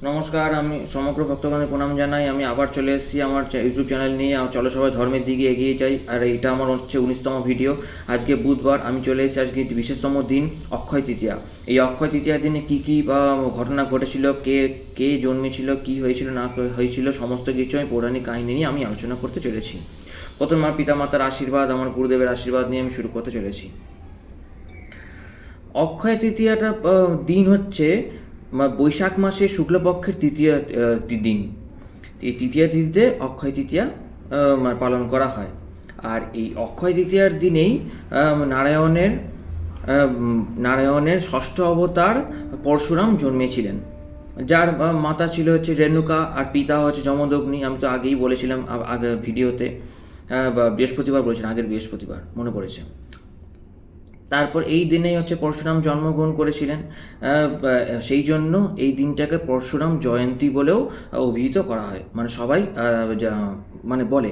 নমস্কার, আমি সমগ্র ভক্তগণের প্রণাম জানাই। আমি আবার চলে এসেছি আমার ইউটিউব চ্যানেল নিয়ে। চলো সবাই ধর্মের দিকে এগিয়ে যাই। আর এটা আমার হচ্ছে 19তম ভিডিও। আজকে বুধবার, আমি চলে এসেছি আজকে বিশেষতম দিন, অক্ষয় তৃতীয়া। এই অক্ষয় তৃতীয়ার দিনে কী কী ঘটনা ঘটেছিল, কে কে জন্মেছিল, কী হয়েছিল না হয়েছিল, সমস্ত কিছু আমি পৌরাণিক কাহিনী নিয়ে আমি আলোচনা করতে চলেছি। প্রথম আমার পিতামাতার আশীর্বাদ, আমার গুরুদেবের আশীর্বাদ নিয়ে আমি শুরু করতে চলেছি। অক্ষয় তৃতীয়াটা দিন হচ্ছে বৈশাখ মাসের শুক্লপক্ষের তৃতীয় দিন। এই তৃতীয়া তিথিতে অক্ষয় তৃতীয়া পালন করা হয়। আর এই অক্ষয় তৃতীয়ার দিনেই নারায়ণের নারায়ণের ষষ্ঠ অবতার পরশুরাম জন্মেছিলেন, যার মাতা ছিল হচ্ছে রেণুকা আর পিতা হচ্ছে যমদগ্নি। আমি তো আগেই বলেছিলাম আগে ভিডিওতে, বা বৃহস্পতিবার বলেছিলাম, আগের বৃহস্পতিবার মনে পড়েছে। তারপর এই দিনেই হচ্ছে পরশুরাম জন্মগ্রহণ করেছিলেন। সেই জন্য এই দিনটাকে পরশুরাম জয়ন্তী বলেও অভিহিত করা হয়, মানে সবাই মানে বলে।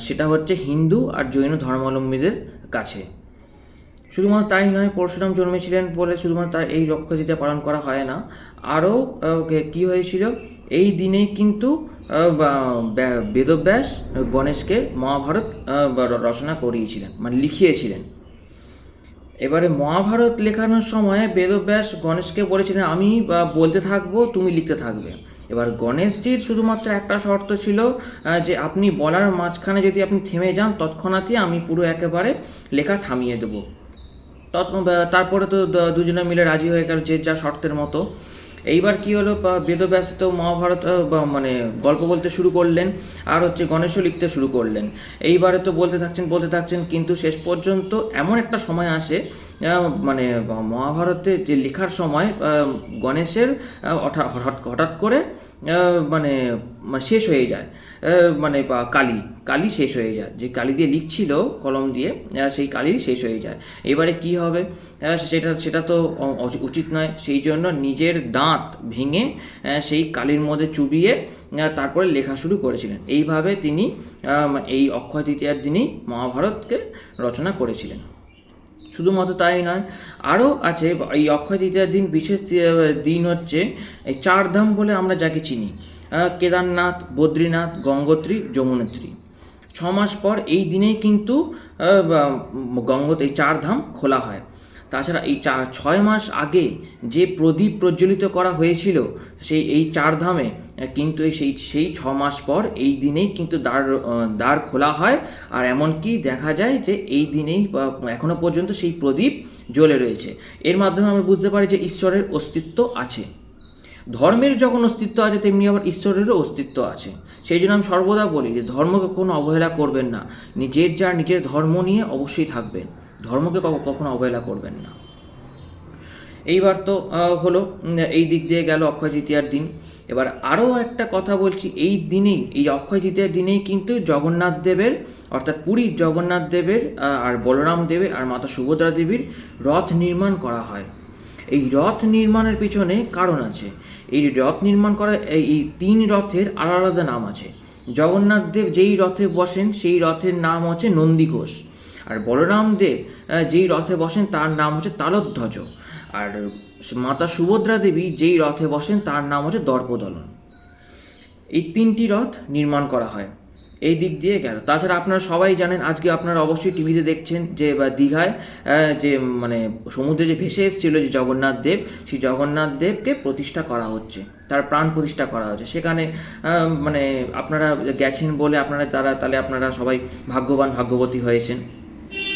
সেটা হচ্ছে হিন্দু আর জৈন ধর্মাবলম্বীদের কাছে। শুধুমাত্র তাই নয়, পরশুরাম জন্মেছিলেন বলে শুধুমাত্র তাই এই অক্ষয় তৃতীয়া পালন করা হয় না। আরও কী হয়েছিল, এই দিনেই কিন্তু বেদব্যাস গণেশকে মহাভারত রচনা করিয়েছিলেন, মানে লিখিয়েছিলেন। এবারে মহাভারত লেখানোর সময় বেদব্যাস গণেশকে বলেছিলেন, আমি বলতে থাকবো, তুমি লিখতে থাকবে। এবার গণেশজির শুধুমাত্র একটা শর্ত ছিল, যে আপনি বলার মাঝখানে যদি আপনি থেমে যান, তৎক্ষণাৎই আমি পুরো একেবারে লেখা থামিয়ে দেবো। তারপরে তো দুজনে মিলে রাজি হয়ে গেল, যে যা শর্তের মতো। এইবার কি হলো, বেদব্যাস তো মহাভারত মানে গল্প বলতে শুরু করলেন, আর হচ্ছে গণেশও লিখতে শুরু করলেন। এইবারে তো বলতে থাকছেন, কিন্তু শেষ পর্যন্ত এমন একটা সময় আসে, মানে মহাভারতে যে লেখার সময় গণেশের হঠাৎ করে মানে শেষ হয়ে যায়, মানে কালি শেষ হয়ে যায়। যে কালি দিয়ে লিখছিল কলম দিয়ে, সেই কালি শেষ হয়ে যায়। এবারে কি হবে, সেটা তো উচিত নয়। সেই জন্য নিজের দাঁত ভেঙে সেই কালির মধ্যে চুবিয়ে তারপরে লেখা শুরু করেছিলেন। এইভাবে তিনি এই অক্ষয় তৃতীয়ার দিনেই মহাভারতকে রচনা করেছিলেন। শুধুমাত্র তাই নয়, আরও আছে। এই অক্ষয় তৃতীয়ার দিন বিশেষ দিন হচ্ছে এই চারধাম বলে আমরা যাকে চিনি, কেদারনাথ, বদ্রীনাথ, গঙ্গোত্রী, যমুনোত্রী। 6 মাস পর এই দিনেই কিন্তু এই চারধাম খোলা হয়। তাছাড়া এই 6 মাস আগে যে প্রদীপ প্রজ্বলিত করা হয়েছিল এই চারধামে, কিন্তু সেই 6 মাস পর এই দিনেই কিন্তু দ্বার খোলা হয়। আর এমনকি দেখা যায় যে এই দিনেই এখনো পর্যন্ত সেই প্রদীপ জ্বলে রয়েছে। এর মাধ্যমে আমরা বুঝতে পারি যে ঈশ্বরের অস্তিত্ব আছে। ধর্মের যখন অস্তিত্ব আছে, তেমনি আবার ঈশ্বরেরও অস্তিত্ব আছে। সেই জন্য আমি সর্বদা বলি যে ধর্মকে কোনো অবহেলা করবেন না। নিজের ধর্ম নিয়ে অবশ্যই থাকবেন, ধর্মকে কখনো অবহেলা করবেন না। এইবার তো হলো, এই দিক দিয়ে গেল অক্ষয় তৃতীয়ার দিন। এবার আরও একটা কথা বলছি, এই দিনেই, এই অক্ষয় তৃতীয়ার দিনেই কিন্তু জগন্নাথ দেবের, অর্থাৎ পুরীর জগন্নাথ দেবের আর বলরাম দেবের আর মাতা সুভদ্রা দেবীর রথ নির্মাণ করা হয়। এই রথ নির্মাণের পিছনে কারণ আছে। এই রথ নির্মাণ করা, এই 3 রথের আলাদা আলাদা নাম আছে। জগন্নাথ দেব যেই রথে বসেন সেই রথের নাম হচ্ছে নন্দীঘোষ, আর বলরাম দেব যেই রথে বসেন তার নাম হচ্ছে তালধ্বজ, আর মাতা সুভদ্রা দেবী যেই রথে বসেন তার নাম হচ্ছে দর্পদলন। এই 3টি রথ নির্মাণ করা হয়। এই দিক দিয়ে গেল। তাছাড়া আপনারা সবাই জানেন, আজকে আপনারা অবশ্যই টিভিতে দেখছেন যে দীঘায় যে মানে সমুদ্রে যে ভেসে এসেছিল যে জগন্নাথ দেব, সেই জগন্নাথ দেবকে প্রতিষ্ঠা করা হচ্ছে, তার প্রাণ প্রতিষ্ঠা করা হচ্ছে সেখানে। মানে আপনারা গেছেন বলে তাহলে আপনারা সবাই ভাগ্যবান, ভাগ্যবতী হয়েছেন।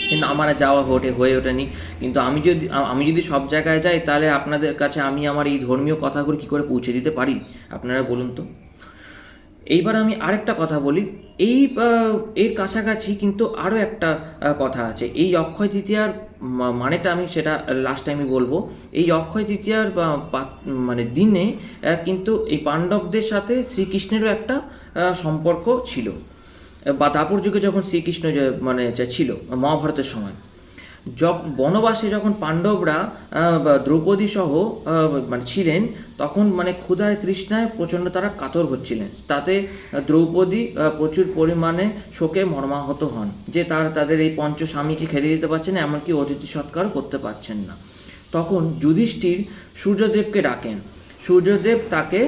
কিন্তু আমার যাওয়া হয়ে ওঠেনি। কিন্তু আমি যদি সব জায়গায় যাই, তাহলে আপনাদের কাছে আমি আমার এই ধর্মীয় কথাগুলো কী করে পৌঁছে দিতে পারি, আপনারা বলুন তো। এইবার আমি আরেকটা কথা বলি, এর কাছাকাছি কিন্তু আরও একটা কথা আছে। এই অক্ষয় তৃতীয়ার মানেটা আমি সেটা লাস্ট টাইমে বলবো। এই অক্ষয় তৃতীয়ার মানে দিনে কিন্তু এই পাণ্ডবদের সাথে শ্রীকৃষ্ণেরও একটা সম্পর্ক ছিল। বা দাপর যুগে যখন শ্রীকৃষ্ণ ছিল মহাভারতের সময়, বনবাসে যখন পাণ্ডবরা দ্রৌপদী সহ মানে ছিলেন, তখন মানে ক্ষুধায় তৃষ্ণায় প্রচণ্ড তারা কাতর হচ্ছিলেন। তাতে দ্রৌপদী প্রচুর পরিমাণে শোকে মর্মাহত হন, যে তাদের এই স্বামীকে খেতে দিতে পারছেন না, এমনকি অতিথি সৎকার করতে পারছেন না। তখন যুধিষ্ঠির সূর্যদেবকে ডাকেন। সূর্যদেব তাকে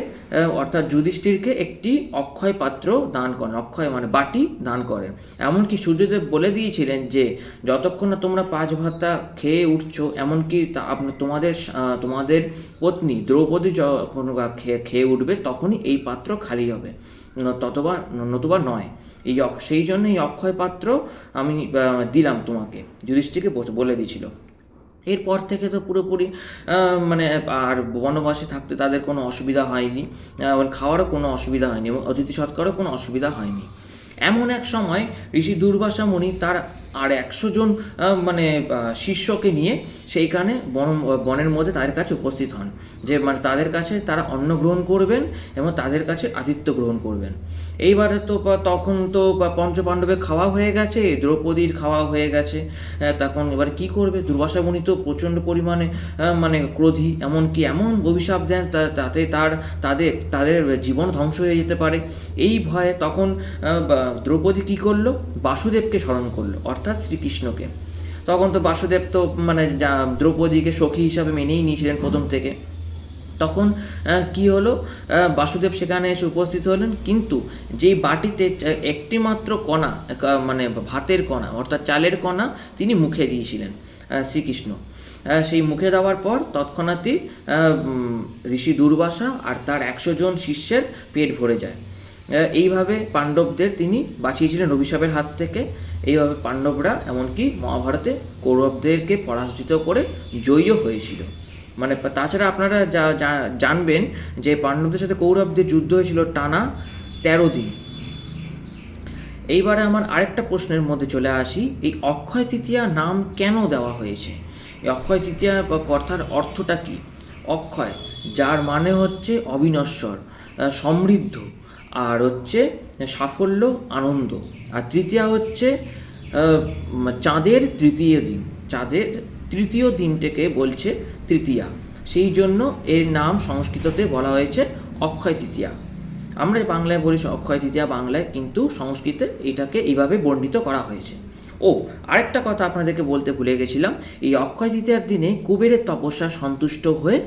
অর্থাৎ যুধিষ্ঠিরকে একটি অক্ষয় পাত্র দান করেন, অক্ষয় মানে বাটি দান করেন। এমনকি সূর্যদেব বলে দিয়েছিলেন যে যতক্ষণ না তোমরা 5 ভাতা খেয়ে উঠছো, এমনকি তোমাদের পত্নী দ্রৌপদী যখন খেয়ে উঠবে তখনই এই পাত্র খালি হবে, নতুবা নয়। সেই জন্য এই অক্ষয় পাত্র আমি দিলাম তোমাকে, যুধিষ্ঠিরকে বলে দিয়েছিল। এরপর থেকে তো পুরোপুরি মানে আর বনবাসে থাকতে তাদের কোনো অসুবিধা হয়নি, খাওয়ারও কোনো অসুবিধা হয়নি এবং অতিথি সৎকারও কোনো অসুবিধা হয়নি। এমন এক সময় ঋষি দুর্বাসা মুনি তার আর 100 জন মানে শিষ্যকে নিয়ে সেইখানে বনের মধ্যে তাদের কাছে উপস্থিত হন, যে মানে তাদের কাছে তারা অন্ন গ্রহণ করবেন এবং তাদের কাছে আতিথ্য গ্রহণ করবেন। এইবারে তো তখন তো পঞ্চপাণ্ডবের খাওয়া হয়ে গেছে, দ্রৌপদীর খাওয়া হয়ে গেছে, তখন এবারে কী করবে? দুর্বাসা মুনি তো প্রচণ্ড পরিমাণে মানে ক্রোধী, এমনকি এমন অভিশাপ দেন তাতে তাদের জীবন ধ্বংস হয়ে যেতে পারে। এই ভয়ে তখন দ্রৌপদী কী করলো? বাসুদেবকে স্মরণ করলো, অর্থাৎ শ্রীকৃষ্ণকে। তখন তো বাসুদেব তো মানে দ্রৌপদীকে সখী হিসাবে মেনেই নিয়েছিলেন প্রথম থেকে। তখন কি হলো? বাসুদেব সেখানে এসে উপস্থিত হলেন, কিন্তু যেই বাটিতে একটি মাত্র কণা মানে ভাতের কণা অর্থাৎ চালের কণা তিনি মুখে দিয়েছিলেন শ্রীকৃষ্ণ। সেই মুখে দেওয়ার পর তৎক্ষণাৎই ঋষি দুর্বাসা আর তার 100 জন শিষ্যের পেট ভরে যায়। এইভাবে পাণ্ডবদের তিনি বাঁচিয়েছিলেন অভিশাপের হাত থেকে। এইভাবে পাণ্ডবরা এমনকি মহাভারতে কৌরবদেরকে পরাজিত করে জয়ীও হয়েছিল। মানে তাছাড়া আপনারা জানবেন যে পাণ্ডবদের সাথে কৌরবদের যুদ্ধ হয়েছিল টানা 13 দিন। এইবারে আমার আরেকটা প্রশ্নের মধ্যে চলে আসি, এই অক্ষয় তৃতীয়া নাম কেন দেওয়া হয়েছে? এই অক্ষয় তৃতীয়া কথার অর্থটা কি? অক্ষয়, যার মানে হচ্ছে অবিনশ্বর, সমৃদ্ধ, আর হচ্ছে সাফল্য, আনন্দ। আর তৃতীয়া হচ্ছে চাঁদের তৃতীয় দিন, চাঁদের তৃতীয় দিনটাকে বলছে তৃতীয়া, সেই জন্য এর নাম সংস্কৃততে বলা হয়েছে অক্ষয় তৃতীয়া। আমরা বাংলায় বলি অক্ষয় তৃতীয়া বাংলায়, কিন্তু সংস্কৃতে এটাকে এইভাবে বর্ণিত করা হয়েছে। আরেকটা কথা আপনাদেরকে বলতে ভুলে গেছিলাম, এই অক্ষয় তৃতীয়ার দিনে কুবেরের তপস্যা সন্তুষ্ট হয়ে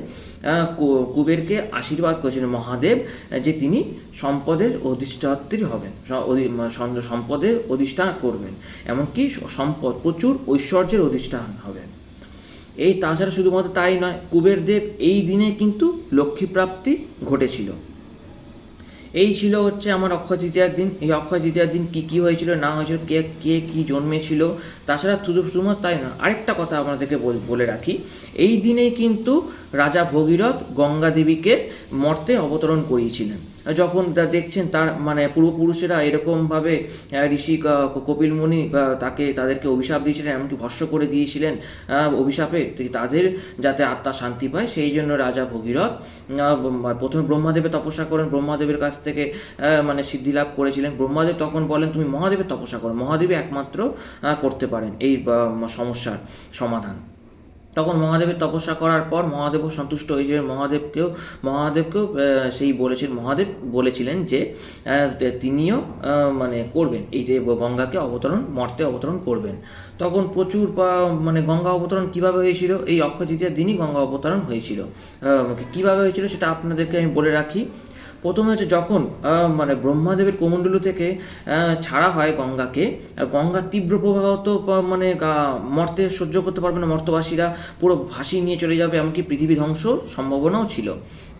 কুবেরকে আশীর্বাদ করেছিলেন মহাদেব যে তিনি সম্পদের অধিষ্ঠাত্রী হবেন, সম্পদের অধিষ্ঠান করবেন, এমনকি সম্পদ প্রচুর ঐশ্বর্যের অধিষ্ঠান হবেন। তাছাড়া শুধুমাত্র তাই নয়, কুবেরদেব এই দিনে কিন্তু লক্ষ্মীপ্রাপ্তি ঘটেছিল। এই ছিল হচ্ছে আমার অক্ষয় তৃতীয়ার দিন। এই অক্ষয় তৃতীয়ার দিন কী কী হয়েছিল না হয়েছিল, কে কী জন্মেছিল, তাছাড়া শুধুমাত্র তাই না, আরেকটা কথা আপনাদেরকে বলে রাখি, এই দিনেই কিন্তু রাজা ভগীরথ গঙ্গা দেবীকে মর্তে অবতরণ করিয়েছিলেন। যখন দেখছেন তার মানে পূর্বপুরুষেরা এরকমভাবে ঋষি কপিল মুনি তাদেরকে অভিশাপ দিয়েছিলেন, এমনকি ভস্ম করে দিয়েছিলেন অভিশাপে, তাদের যাতে আত্মা শান্তি পায়, সেই জন্য রাজা ভগীরথ প্রথমে ব্রহ্মাদেবের তপস্যা করেন, ব্রহ্মাদেবের কাছ থেকে মানে সিদ্ধি লাভ করেছিলেন। ব্রহ্মাদেব তখন বলেন তুমি মহাদেবের তপস্যা করো, মহাদেবই একমাত্র করতে পারেন এই সমস্যার সমাধান। তখন মহাদেবের তপস্যা করার পর মহাদেবও সন্তুষ্ট হয়েছিলেন। মহাদেবকেও মহাদেব বলেছিলেন যে তিনিও মানে করবেন, এই যে গঙ্গাকে মর্তে অবতরণ করবেন। তখন প্রচুর মানে গঙ্গা অবতরণ কীভাবে হয়েছিল? এই অক্ষয় তৃতীয়ার দিনই গঙ্গা অবতরণ হয়েছিল। কীভাবে হয়েছিল সেটা আপনাদেরকে আমি বলে রাখি। প্রথমে হচ্ছে যখন মানে ব্রহ্মাদেবের কোমণ্ডলু থেকে ছাড়া হয় গঙ্গাকে, আর গঙ্গার তীব্র প্রবাহ তো মানে মর্তে সহ্য করতে পারবে না, মর্তবাসীরা পুরো ভাসিয়ে নিয়ে চলে যাবে, এমনকি পৃথিবী ধ্বংস সম্ভাবনাও ছিল।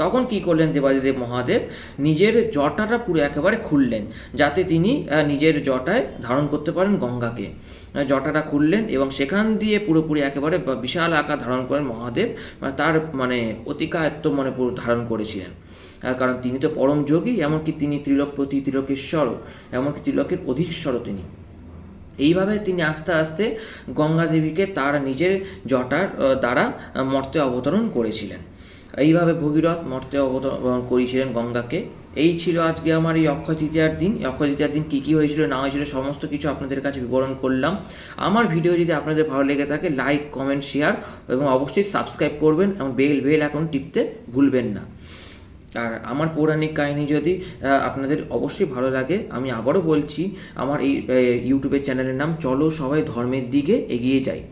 তখন কি করলেন দেবাদিদেব মহাদেব? নিজের জটাটা পুরো একেবারে খুললেন, যাতে তিনি নিজের জটায় ধারণ করতে পারেন গঙ্গাকে। জটাটা খুললেন এবং সেখান দিয়ে পুরোপুরি একেবারে বিশাল আকার ধারণ করেন মহাদেব, তার মানে অতিকায়ত্ত মানে পুরো ধারণ করেছিলেন, কারণ তিনি তো পরম যোগী, এমনকি তিনি ত্রিলোকপতি, ত্রিলোকেশ্বর, এমনকি ত্রিলোকের অধীশ্বরও তিনি। এইভাবে তিনি আস্তে আস্তে গঙ্গা দেবীকে তার নিজের জটার দ্বারা মর্তে অবতরণ করেছিলেন। এইভাবে ভগীরথ মর্তে অবতরণ করেছিলেন গঙ্গাকে। এই ছিল আজকে আমার এই অক্ষয় তৃতীয়ার দিন। এই অক্ষয় তৃতীয়ার দিন কী কী হয়েছিল না হয়েছিল সমস্ত কিছু আপনাদের কাছে বিবরণ করলাম। আমার ভিডিও যদি আপনাদের ভালো লেগে থাকে লাইক, কমেন্ট, শেয়ার এবং অবশ্যই সাবস্ক্রাইব করবেন এবং বেল এখন টিপতে ভুলবেন না। আর আমার পৌরাণিক কাহিনী যদি আপনাদের অবশ্যই ভালো লাগে, আমি আবারও বলছি, আমার এই ইউটিউবের চ্যানেলের নাম চলো সবাই ধর্মের দিকে এগিয়ে যাই।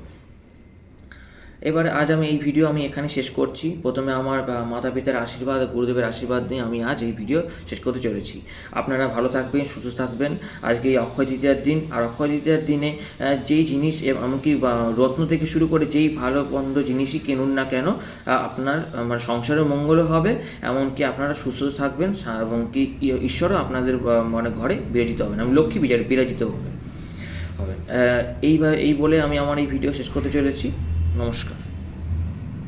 এবারে আজ আমি এই ভিডিও আমি এখানে শেষ করছি। প্রথমে আমার মাতা পিতার আশীর্বাদ, গুরুদেবের আশীর্বাদ নিয়ে আমি আজ এই ভিডিও শেষ করতে চলেছি। আপনারা ভালো থাকবেন, সুস্থ থাকবেন। আজকে এই অক্ষয় তৃতীয়ার দিন, আর অক্ষয় তৃতীয়ার দিনে যেই জিনিস এমনকি রত্ন থেকে শুরু করে যেই ভালো মন্দ জিনিসই কিনুন না কেন, আপনার মানে সংসারের মঙ্গলও হবে, এমনকি আপনারা সুস্থ থাকবেন এবং কি ঈশ্বরও আপনাদের মানে ঘরে বিরাজিত হবেন, আমি লক্ষ্মী বিরাজিত হবে। এই বলে আমি আমার এই ভিডিও শেষ করতে চলেছি। নমস্কার।